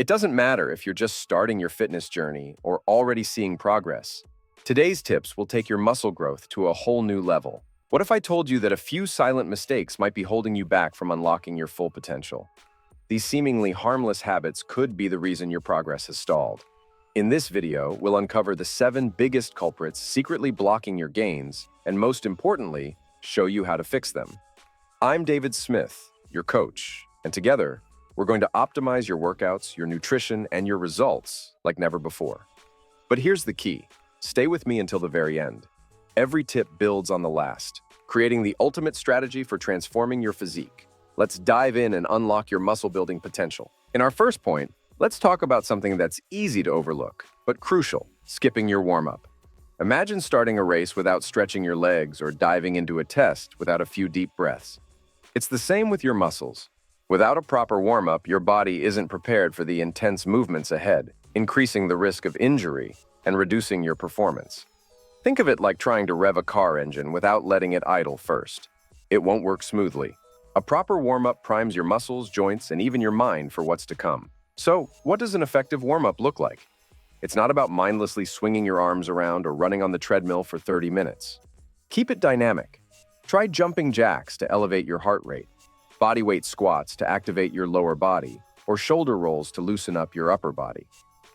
It doesn't matter if you're just starting your fitness journey or already seeing progress. Today's tips will take your muscle growth to a whole new level. What if I told you that a few silent mistakes might be holding you back from unlocking your full potential? These seemingly harmless habits could be the reason your progress has stalled. In this video, we'll uncover the 7 biggest culprits secretly blocking your gains, and most importantly, show you how to fix them. I'm David Smith, your coach, and together, we're going to optimize your workouts, your nutrition, and your results like never before. But here's the key. Stay with me until the very end. Every tip builds on the last, creating the ultimate strategy for transforming your physique. Let's dive in and unlock your muscle-building potential. In our first point, let's talk about something that's easy to overlook, but crucial: skipping your warm-up. Imagine starting a race without stretching your legs or diving into a test without a few deep breaths. It's the same with your muscles. Without a proper warm-up, your body isn't prepared for the intense movements ahead, increasing the risk of injury and reducing your performance. Think of it like trying to rev a car engine without letting it idle first. It won't work smoothly. A proper warm-up primes your muscles, joints, and even your mind for what's to come. So, what does an effective warm-up look like? It's not about mindlessly swinging your arms around or running on the treadmill for 30 minutes. Keep it dynamic. Try jumping jacks to elevate your heart rate, bodyweight squats to activate your lower body, or shoulder rolls to loosen up your upper body.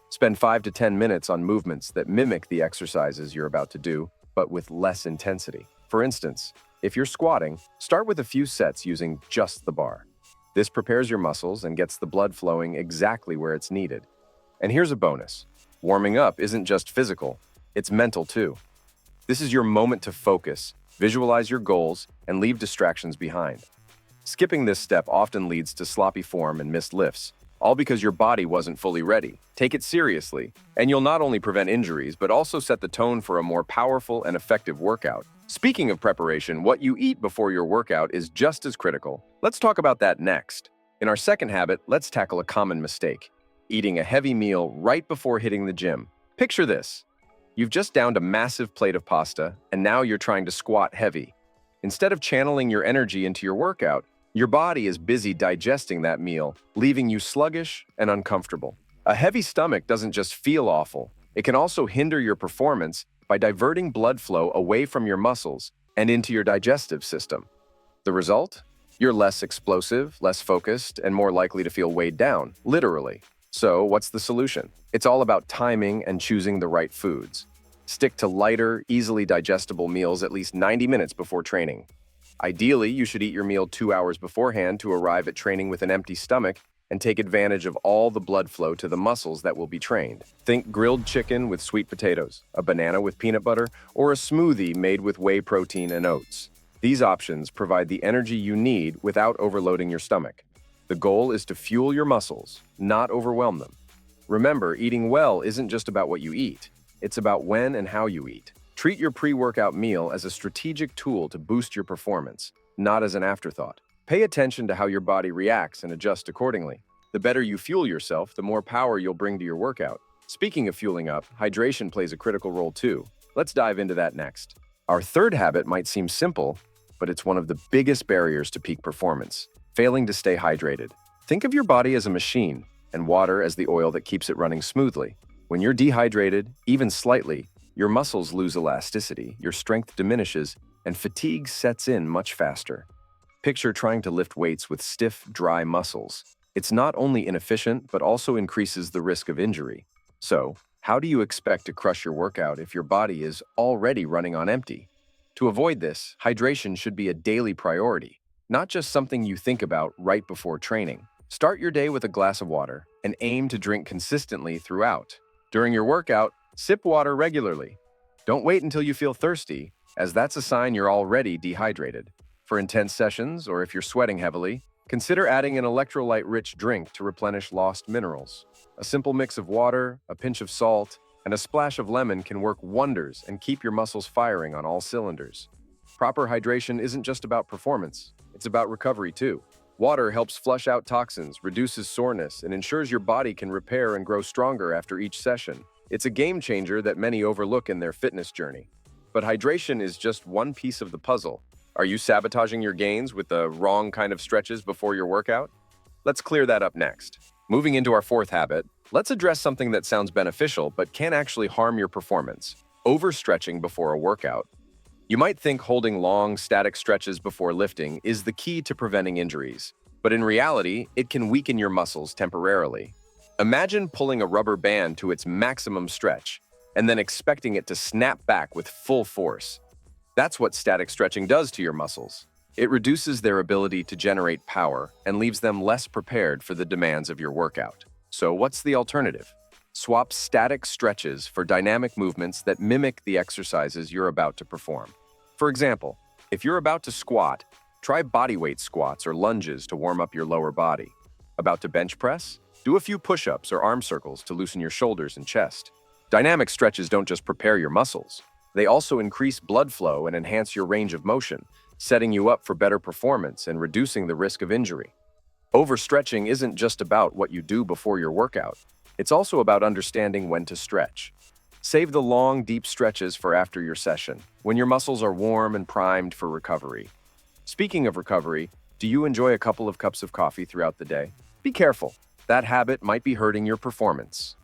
Spend 5 to 10 minutes on movements that mimic the exercises you're about to do, but with less intensity. For instance, if you're squatting, start with a few sets using just the bar. This prepares your muscles and gets the blood flowing exactly where it's needed. And here's a bonus. Warming up isn't just physical, it's mental too. This is your moment to focus, visualize your goals, and leave distractions behind. Skipping this step often leads to sloppy form and missed lifts, all because your body wasn't fully ready. Take it seriously, and you'll not only prevent injuries, but also set the tone for a more powerful and effective workout. Speaking of preparation, what you eat before your workout is just as critical. Let's talk about that next. In our second habit, let's tackle a common mistake: eating a heavy meal right before hitting the gym. Picture this. You've just downed a massive plate of pasta, and now you're trying to squat heavy. Instead of channeling your energy into your workout, your body is busy digesting that meal, leaving you sluggish and uncomfortable. A heavy stomach doesn't just feel awful, it can also hinder your performance by diverting blood flow away from your muscles and into your digestive system. The result? You're less explosive, less focused, and more likely to feel weighed down, literally. So, what's the solution? It's all about timing and choosing the right foods. Stick to lighter, easily digestible meals at least 90 minutes before training. Ideally, you should eat your meal 2 hours beforehand to arrive at training with an empty stomach and take advantage of all the blood flow to the muscles that will be trained. Think grilled chicken with sweet potatoes, a banana with peanut butter, or a smoothie made with whey protein and oats. These options provide the energy you need without overloading your stomach. The goal is to fuel your muscles, not overwhelm them. Remember, eating well isn't just about what you eat. It's about when and how you eat. Treat your pre-workout meal as a strategic tool to boost your performance, not as an afterthought. Pay attention to how your body reacts and adjust accordingly. The better you fuel yourself, the more power you'll bring to your workout. Speaking of fueling up, hydration plays a critical role too. Let's dive into that next. Our third habit might seem simple, but it's one of the biggest barriers to peak performance: failing to stay hydrated. Think of your body as a machine, and water as the oil that keeps it running smoothly. When you're dehydrated, even slightly, your muscles lose elasticity, your strength diminishes, and fatigue sets in much faster. Picture trying to lift weights with stiff, dry muscles. It's not only inefficient, but also increases the risk of injury. So, how do you expect to crush your workout if your body is already running on empty? To avoid this, hydration should be a daily priority, not just something you think about right before training. Start your day with a glass of water and aim to drink consistently throughout. During your workout, sip water regularly. Don't wait until you feel thirsty, as that's a sign you're already dehydrated. For intense sessions, or if you're sweating heavily, consider adding an electrolyte-rich drink to replenish lost minerals. A simple mix of water, a pinch of salt, and a splash of lemon can work wonders and keep your muscles firing on all cylinders. Proper hydration isn't just about performance, it's about recovery too. Water helps flush out toxins, reduces soreness, and ensures your body can repair and grow stronger after each session. It's a game changer that many overlook in their fitness journey. But hydration is just one piece of the puzzle. Are you sabotaging your gains with the wrong kind of stretches before your workout? Let's clear that up next. Moving into our fourth habit, let's address something that sounds beneficial but can actually harm your performance: overstretching before a workout. You might think holding long, static stretches before lifting is the key to preventing injuries, but in reality, it can weaken your muscles temporarily. Imagine pulling a rubber band to its maximum stretch and then expecting it to snap back with full force. That's what static stretching does to your muscles. It reduces their ability to generate power and leaves them less prepared for the demands of your workout. So what's the alternative? Swap static stretches for dynamic movements that mimic the exercises you're about to perform. For example, if you're about to squat, try bodyweight squats or lunges to warm up your lower body. About to bench press? Do a few push-ups or arm circles to loosen your shoulders and chest. Dynamic stretches don't just prepare your muscles. They also increase blood flow and enhance your range of motion, setting you up for better performance and reducing the risk of injury. Overstretching isn't just about what you do before your workout. It's also about understanding when to stretch. Save the long, deep stretches for after your session, when your muscles are warm and primed for recovery. Speaking of recovery, do you enjoy a couple of cups of coffee throughout the day? Be careful. That habit might be hurting your performance.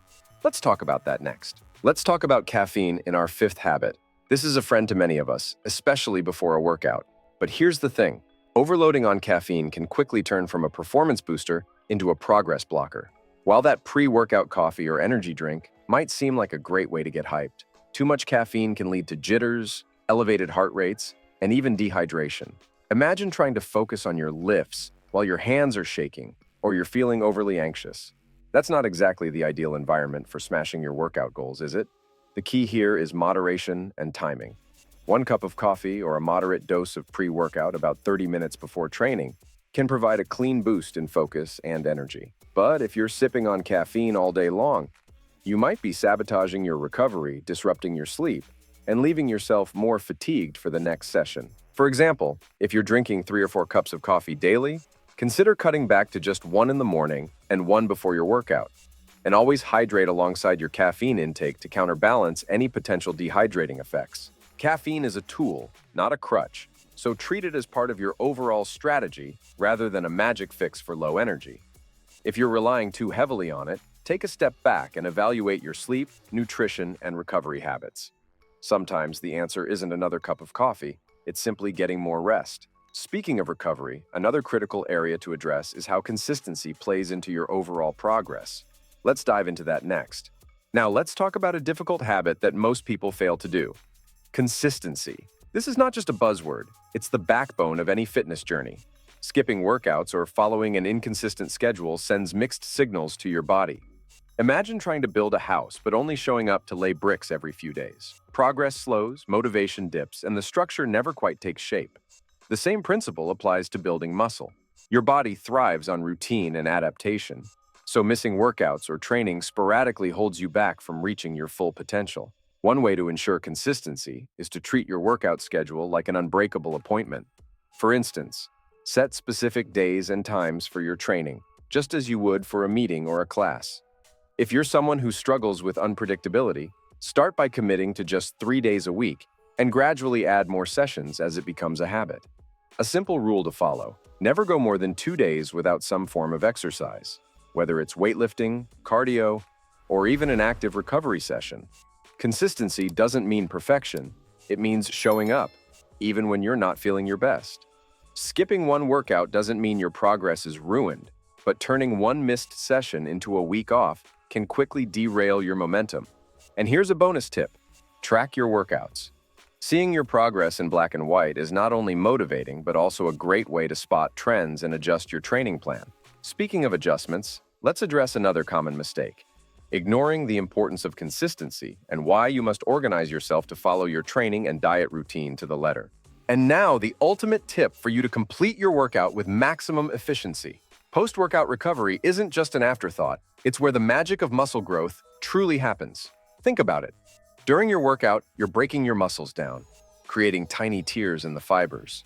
Let's talk about that next. Let's talk about caffeine in our fifth habit. This is a friend to many of us, especially before a workout. But here's the thing. Overloading on caffeine can quickly turn from a performance booster into a progress blocker. While that pre-workout coffee or energy drink might seem like a great way to get hyped, too much caffeine can lead to jitters, elevated heart rates, and even dehydration. Imagine trying to focus on your lifts while your hands are shaking or you're feeling overly anxious. That's not exactly the ideal environment for smashing your workout goals, is it? The key here is moderation and timing. 1 cup of coffee or a moderate dose of pre-workout about 30 minutes before training can provide a clean boost in focus and energy. But if you're sipping on caffeine all day long, you might be sabotaging your recovery, disrupting your sleep, and leaving yourself more fatigued for the next session. For example, if you're drinking 3 or 4 cups of coffee daily, consider cutting back to just 1 in the morning and 1 before your workout. And always hydrate alongside your caffeine intake to counterbalance any potential dehydrating effects. Caffeine is a tool, not a crutch, so treat it as part of your overall strategy rather than a magic fix for low energy. If you're relying too heavily on it, take a step back and evaluate your sleep, nutrition, and recovery habits. Sometimes the answer isn't another cup of coffee, it's simply getting more rest. Speaking of recovery, another critical area to address is how consistency plays into your overall progress. Let's dive into that next. Now let's talk about a difficult habit that most people fail to do. Consistency. This is not just a buzzword, it's the backbone of any fitness journey. Skipping workouts or following an inconsistent schedule sends mixed signals to your body. Imagine trying to build a house but only showing up to lay bricks every few days. Progress slows, motivation dips, and the structure never quite takes shape. The same principle applies to building muscle. Your body thrives on routine and adaptation, so missing workouts or training sporadically holds you back from reaching your full potential. One way to ensure consistency is to treat your workout schedule like an unbreakable appointment. For instance, set specific days and times for your training, just as you would for a meeting or a class. If you're someone who struggles with unpredictability, start by committing to just 3 days a week and gradually add more sessions as it becomes a habit. A simple rule to follow: never go more than 2 days without some form of exercise, whether it's weightlifting, cardio, or even an active recovery session. Consistency doesn't mean perfection, it means showing up, even when you're not feeling your best. Skipping one workout doesn't mean your progress is ruined, but turning one missed session into a week off can quickly derail your momentum. And here's a bonus tip: track your workouts. Seeing your progress in black and white is not only motivating, but also a great way to spot trends and adjust your training plan. Speaking of adjustments, let's address another common mistake: ignoring the importance of consistency and why you must organize yourself to follow your training and diet routine to the letter. And now, the ultimate tip for you to complete your workout with maximum efficiency. Post-workout recovery isn't just an afterthought, it's where the magic of muscle growth truly happens. Think about it. During your workout, you're breaking your muscles down, creating tiny tears in the fibers.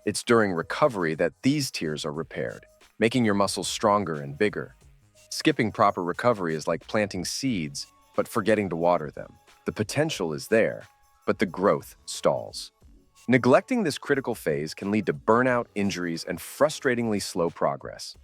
It's during recovery that these tears are repaired, making your muscles stronger and bigger. Skipping proper recovery is like planting seeds, but forgetting to water them. The potential is there, but the growth stalls. Neglecting this critical phase can lead to burnout, injuries, and frustratingly slow progress.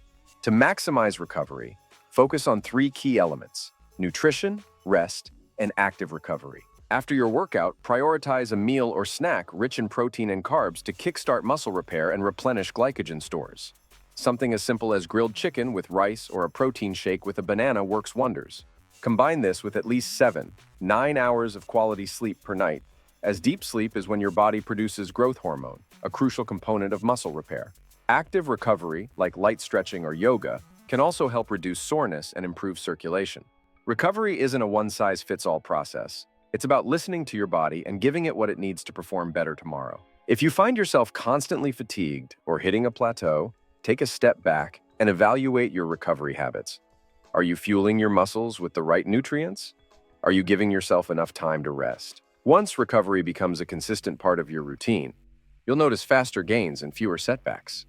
To maximize recovery, Focus on three key elements: nutrition, rest, and active recovery. After your workout, prioritize a meal or snack rich in protein and carbs to kickstart muscle repair and replenish glycogen stores. Something as simple as grilled chicken with rice or a protein shake with a banana works wonders. Combine this with at least 7-9 hours of quality sleep per night, as deep sleep is when your body produces growth hormone, a crucial component of muscle repair. Active recovery, like light stretching or yoga, can also help reduce soreness and improve circulation. Recovery isn't a one-size-fits-all process. It's about listening to your body and giving it what it needs to perform better tomorrow. If you find yourself constantly fatigued or hitting a plateau, take a step back and evaluate your recovery habits. Are you fueling your muscles with the right nutrients? Are you giving yourself enough time to rest? Once recovery becomes a consistent part of your routine, you'll notice faster gains and fewer setbacks.